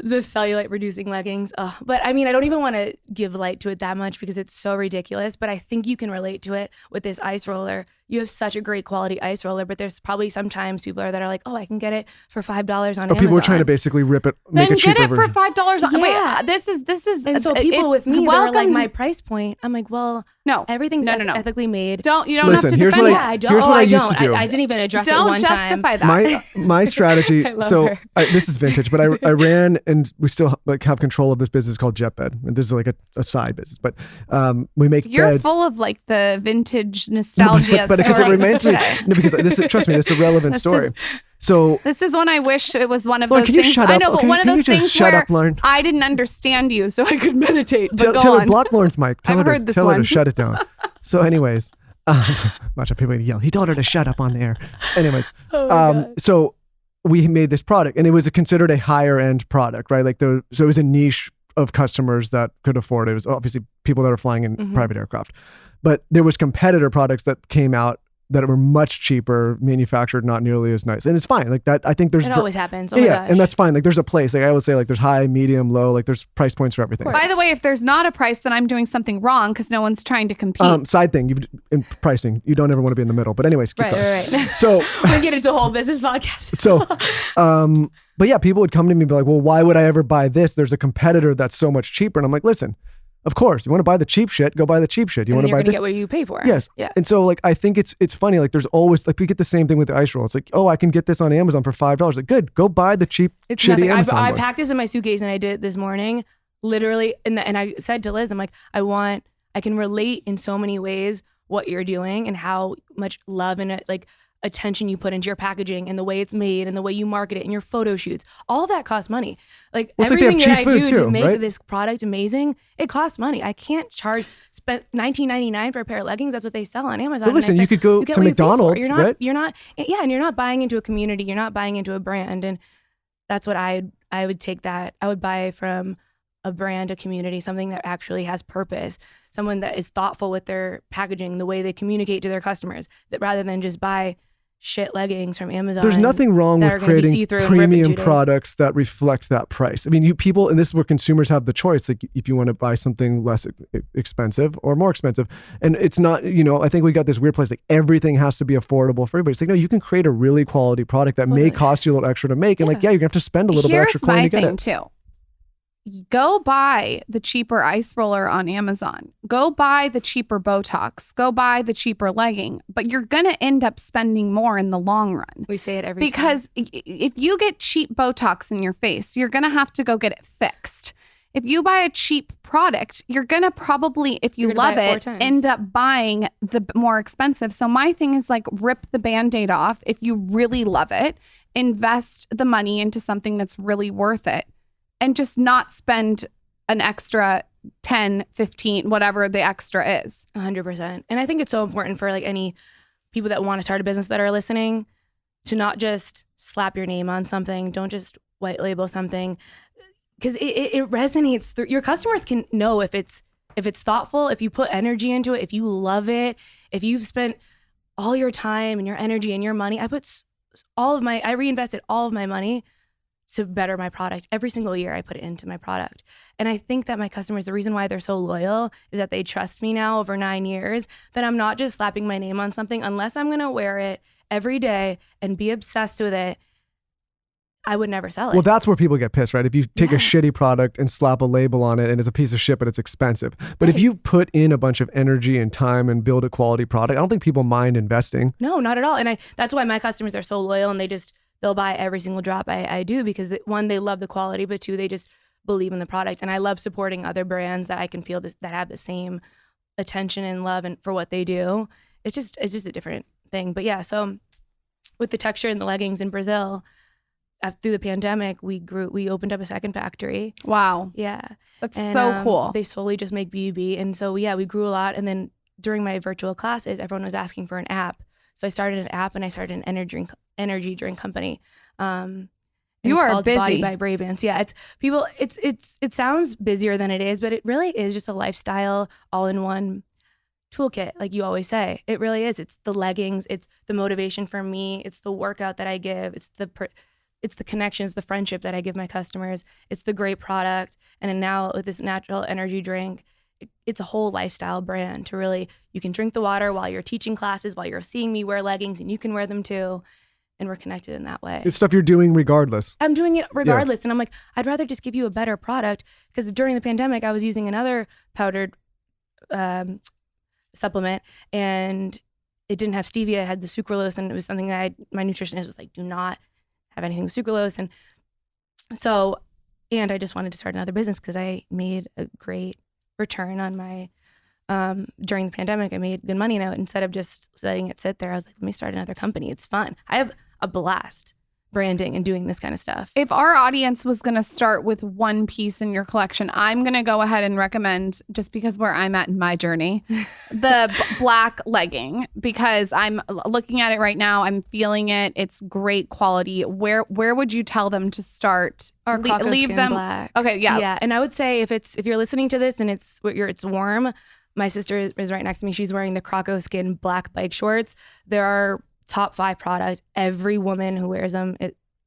the cellulite reducing leggings. But I mean, I don't even want to give light to it that much because it's so ridiculous, but I think you can relate to it with this ice roller. You have such a great quality ice roller, but there's probably sometimes people that are like, oh, I can get it for $5 on Amazon. People are trying to basically rip it, make then a cheaper get it version. for $5 on. Yeah. Wait, this is. And so people with me, they're like, my price point. I'm like, well, no, everything's no. ethically made. You don't Listen, have to here's defend what that. I don't. Here's what I used don't. to do. I didn't even address it Don't one time. justify that. My strategy. I love So her. this is vintage, but I ran, and we still like have control of this business called JetBed, and this is like a side business. But we make You're beds. full of like the vintage nostalgia. but because it stories reminds me. today. No, because trust me, this is a relevant story. So This is when I wish it was one of Lauren, those can you things. shut I up? know, but Okay, one of can you those just things shut where up, Lauren? I didn't understand you, so I could meditate. But go tell her on. block Lauren's mic. Tell I've her heard this tell her to one. shut it down. So, anyways, watch out, people yell. He told her to shut up on the air. Anyways, so we made this product, and it was considered a higher end product, right? Like so it was a niche of customers that could afford it. It was obviously people that are flying in private aircraft, but there was competitor products that came out that were much cheaper, manufactured not nearly as nice, and it's fine. Like that, I think there's It always happens. Oh my gosh. and that's fine. Like there's a place. Like I always say, like there's high, medium, low. Like there's price points for everything. By the way, if there's not a price, then I'm doing something wrong because no one's trying to compete. Side thing, in pricing, you don't ever want to be in the middle. But anyways, keep going. Right. So we get into a whole business podcast. But yeah, people would come to me and be like, well, why would I ever buy this? There's a competitor that's so much cheaper. And I'm like, listen, of course, you want to buy the cheap shit, go buy the cheap shit. You want to buy this? Get what you pay for. Yes. Yeah. And so like, I think it's funny. Like there's always, like we get the same thing with the ice roll. It's like, oh, I can get this on Amazon for $5. Like good, go buy the cheap, It's shitty nothing. Amazon I one. packed this in my suitcase and I did it this morning, literally. And I said to Liz, I'm like, I can relate in so many ways what you're doing and how much love and like attention you put into your packaging and the way it's made and the way you market it and your photo shoots. All of that costs money. Like Well, it's like they have everything that I cheap do food to too, make right? this product amazing, it costs money. I can't spend $19.99 for a pair of leggings. That's what they sell on Amazon. But listen, And I you said, could go get to what you pay for. McDonald's, right? You're not buying into a community. You're not buying into a brand. And that's what I would take that. I would buy from a brand, a community, something that actually has purpose, someone that is thoughtful with their packaging, the way they communicate to their customers, that rather than just buy shit leggings from Amazon. There's nothing wrong that with are gonna be creating see-through and rip in 2 premium days. products that reflect that price. I mean, people, and this is where consumers have the choice. Like if you want to buy something less expensive or more expensive, and it's not, I think we got this weird place. Like everything has to be affordable for everybody. It's like, no, you can create a really quality product that may cost you a little extra to make. And like, yeah, you're gonna have to spend a little bit extra coin to get it. Here's my thing too. Go buy the cheaper ice roller on Amazon. Go buy the cheaper Botox. Go buy the cheaper legging. But you're going to end up spending more in the long run. We say it every because if you get cheap Botox in your face, you're going to have to go get it fixed. If you buy a cheap product, you're going to probably, if you love it, end up buying the more expensive. So my thing is like rip the Band-Aid off. If you really love it, invest the money into something that's really worth it. And just not spend an extra 10, 15, whatever the extra is. 100%. And I think it's so important for like any people that want to start a business that are listening to not just slap your name on something. Don't just white label something, because it resonates through. Your customers can know if it's thoughtful, if you put energy into it, if you love it, if you've spent all your time and your energy and your money. I reinvested all of my money to better my product. Every single year I put it into my product. And I think that my customers, the reason why they're so loyal is that they trust me now over 9 years, that I'm not just slapping my name on something. Unless I'm going to wear it every day and be obsessed with it, I would never sell it. Well, that's where people get pissed, right? If you take a shitty product and slap a label on it and it's a piece of shit, but it's expensive. But if you put in a bunch of energy and time and build a quality product, I don't think people mind investing. No, not at all. And that's why my customers are so loyal, and they'll buy every single drop I do, because one, they love the quality, but two, they just believe in the product. And I love supporting other brands that I can feel that have the same attention and love and for what they do. It's just a different thing. But yeah, so with the texture and the leggings in Brazil, through the pandemic, we opened up a second factory. Wow. Yeah. That's so cool. They slowly just make BUB. And so yeah, we grew a lot. And then during my virtual classes, everyone was asking for an app. So I started an app and I started an energy drink company. You are busy. Body by Brabants. Yeah, it sounds busier than it is, but it really is just a lifestyle all-in-one toolkit, like you always say. It really is. It's the leggings. It's the motivation for me. It's the workout that I give. It's the it's the connections, the friendship that I give my customers. It's the great product. And then now with this natural energy drink, it's a whole lifestyle brand to really, you can drink the water while you're teaching classes, while you're seeing me wear leggings, and you can wear them too. And we're connected in that way. It's stuff you're doing regardless. I'm doing it regardless. And I'm like, I'd rather just give you a better product, because during the pandemic, I was using another powdered supplement, and it didn't have stevia. It had the sucralose, and it was something that my nutritionist was like, do not have anything with sucralose. And so, and I just wanted to start another business because I made a great return on my, during the pandemic, I made good money. And instead of just letting it sit there, I was like, let me start another company. It's fun. I have a blast branding and doing this kind of stuff. If our audience was going to start with one piece in your collection, I'm going to go ahead and recommend, just because where I'm at in my journey, the black legging, because I'm looking at it right now. I'm feeling it. It's great quality. Where would you tell them to start? Or leave them black. Okay, yeah. Yeah, and I would say if you're listening to this and it's warm, my sister is right next to me. She's wearing the Croco Skin black bike shorts. There are top 5 products. Every woman who wears them,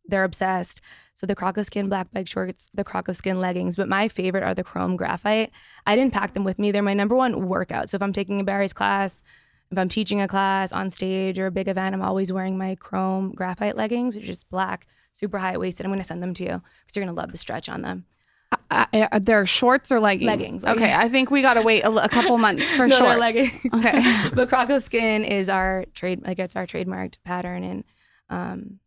they're obsessed. So the Croco Skin black bike shorts, the Croco Skin leggings, but my favorite are the chrome graphite. I didn't pack them with me. They're my number one workout. So if I'm taking a Barry's class, if I'm teaching a class on stage or a big event, I'm always wearing my chrome graphite leggings, which is black, super high waisted. I'm going to send them to you because you're going to love the stretch on them. They're shorts or leggings? Leggings. Okay, I think we got to wait a couple months for No, shorts. they're leggings. Okay. But Croco Skin is our it's our trademarked pattern, and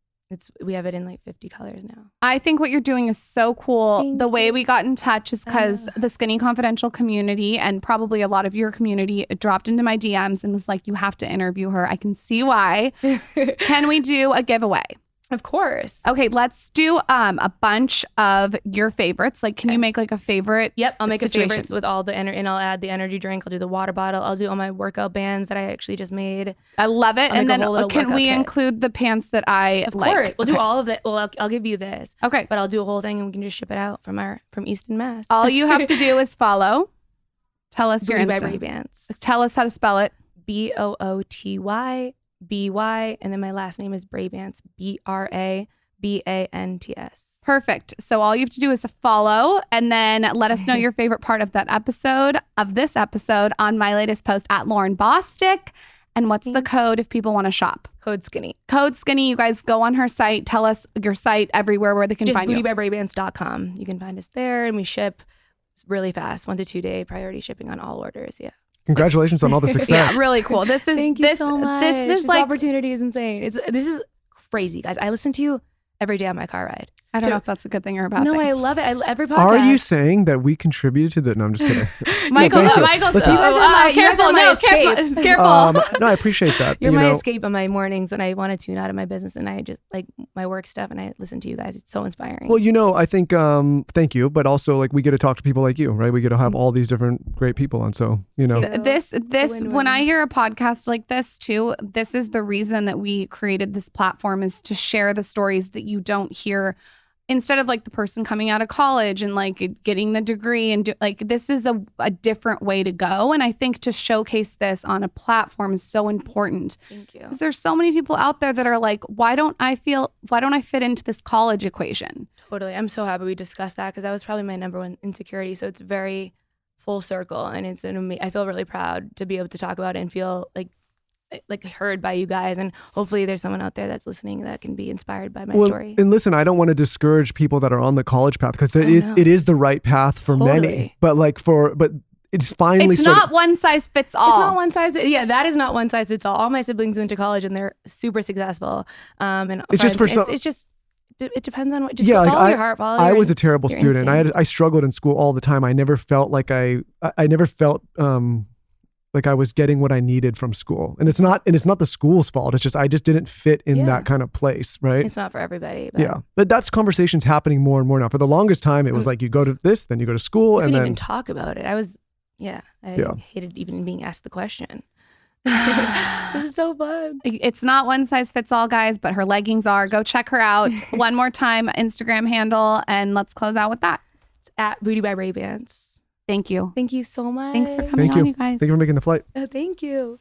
we have it in like 50 colors now. I think what you're doing is so cool. Thank the way you. we got in touch is because the Skinny Confidential community, and probably a lot of your community, dropped into my DMs and was like, you have to interview her. I can see why. Can we do a giveaway? Of course. Okay, let's do a bunch of your favorites. Like, can you make like a favorite? Yep, I'll make situation? a favorites with all the and I'll add the energy drink. I'll do the water bottle. I'll do all my workout bands that I actually just made. I love it. I'll And make a then whole little can workout we kit. include the pants that I Of like? course, we'll do Okay. all of it. Well, I'll give you this. Okay. But I'll do a whole thing, and we can just ship it out from Easton, Mass. All you have to do is follow. Tell us your Booty by Insta. Brabants. Tell us how to spell it. BOOTYBY, and then my last name is Brabants. BRABANTS. Perfect. So all you have to do is follow, and then let us know your favorite part of this episode on my latest post at Lauren Bostick. And what's the code if people want to shop? Code Skinny. Code Skinny. You guys go on her site. Tell us your site everywhere where they can Just find you. bootybybrabants.com. You can find us there, and we ship really fast, 1 to 2 day priority shipping on all orders. Yeah. Congratulations on all the success. Yeah, really cool. This is Thank you so much. This is this like opportunity is insane. This is crazy, guys. I listen to you every day on my car ride. I don't know if that's a good thing or a bad No, thing. I love it. Every podcast. Are you saying that we contributed to the? No, I'm just kidding. Michael, thank you. Michael, Listen, You guys are my careful, no, escape. careful. no, I appreciate that. You're you my know, escape on my mornings when I want to tune out of my business, and I just like my work stuff, and I listen to you guys. It's so inspiring. Well, you know, I think thank you, but also like we get to talk to people like you, right? We get to have all these different great people, and so you know, This win-win. when I hear a podcast like this too, this is the reason that we created this platform, is to share the stories that you don't hear. Instead of like the person coming out of college and like getting the degree and this is a different way to go. And I think to showcase this on a platform is so important. Thank you. Because there's so many people out there that are like, why don't I fit into this college equation? Totally. I'm so happy we discussed that, because that was probably my number one insecurity. So it's very full circle, and I feel really proud to be able to talk about it and feel like heard by you guys, and hopefully there's someone out there that's listening that can be inspired by my story. And listen, I don't want to discourage people that are on the college path, because no. it is the right path for many. Totally. But it's finally It's not one size fits all. It's not one size. Yeah, that is not one size fits all. All my siblings went to college, and they're super successful. And It's just for some. it's just it depends on what. Just Yeah, follow like your heart. Follow. I your, was a terrible your student. instinct. I struggled in school all the time. I never felt like I never felt like I was getting what I needed from school. And it's not the school's fault. It's just I just didn't fit in that kind of place, right? It's not for everybody. But Yeah. But that's conversations happening more and more now. For the longest time it was like you go to this, then you go to school, I and couldn't then even talk about it. I hated even being asked the question. This is so fun. It's not one size fits all, guys, but her leggings are. Go check her out. One more time, Instagram handle, and let's close out with that. It's at Booty by Brabants. Thank you. Thank you so much. Thanks for coming thank on, you. you guys. Thank you for making the flight. Thank you.